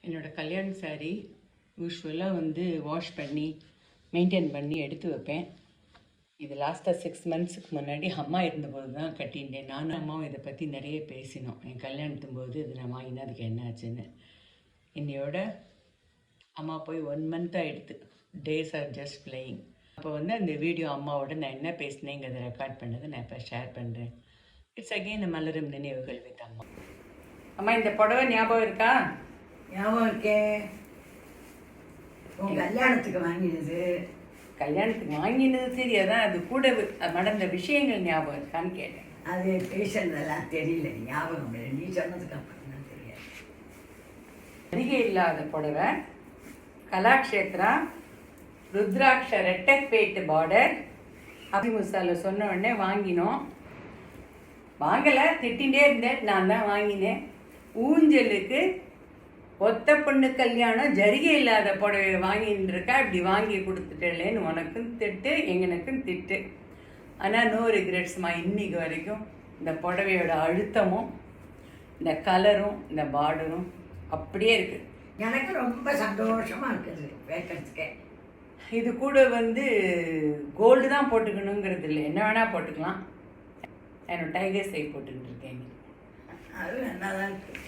என்னோடய கல்யாண சாரீ யூஸ்வலாக வந்து வாஷ் பண்ணி மெயின்டைன் பண்ணி எடுத்து வைப்பேன். இது லாஸ்ட்டாக 6 மந்த்ஸுக்கு முன்னாடி அம்மா இருந்தபோது தான் கட்டியிருந்தேன். நானும் அம்மாவும் இதை பற்றி நிறைய பேசினோம். என் கல்யாணத்தும் போது இது நான் வாங்கினா அதுக்கு என்ன ஆச்சுன்னு. இன்னையோட அம்மா போய் 1 மந்த் ஆகிடுது. Days are just playing. அப்போ வந்து அந்த வீடியோ அம்மாவோட நான் என்ன பேசினேங்கிறத ரெக்கார்ட் பண்ணதை நான் இப்போ ஷேர் பண்ணுறேன். இட்ஸ் அகெயின் மலரும் நினைவுகள் வித் அம்மா. அம்மா இந்த புடவை ஞாபகம் இருக்கா? ஞாபகம் இருக்கே. உன் கல்யாணத்துக்கு வாங்கினது. கல்யாணத்துக்கு வாங்கினது சரி, அதான் அது கூட நடந்த விஷயங்கள் ஞாபகம் இருக்கான்னு கேட்டேன். அது பேசுனதெல்லாம் தெரியல, ஞாபகம் இல்லை. நீ சொன்னதுக்கு அப்புறம் தான் தெரியாது. அதிகம் இல்லாத புடவை, கலாக்ஷேத்ரா, ருத்ராட்ச ரெட்டப்பேட்டு பார்டர். அபிமுசால சொன்ன உடனே வாங்கினோம். வாங்கலை, திட்டிகிட்டே இருந்தேன். நான் தான் வாங்கினேன். ஊஞ்சலுக்கு ஒத்த பொண்ணு கல்யாணம் ஜரிகை இல்லாத புடவை வாங்கின்னு இருக்கா, இப்படி வாங்கி கொடுத்துட்டேன்னு உனக்கும் திட்டு எங்கனுக்கும் திட்டு. ஆனால் நோ ரிக்ரெட்ஸ்மா. இன்னைக்கு வரைக்கும் இந்த புடவையோட அழுத்தமும் இந்த கலரும் இந்த பார்டரும் அப்படியே இருக்குது. எனக்கு ரொம்ப சந்தோஷமாக இருக்குது வைக்கிறதுக்கே. இது கூட வந்து கோல்டு தான் போட்டுக்கணுங்கிறது இல்லை, என்ன வேணால் போட்டுக்கலாம். என்னோட டைகர் சை போட்டுக்கிட்டு இருக்கேன். அது நல்லா தான் இருக்குது.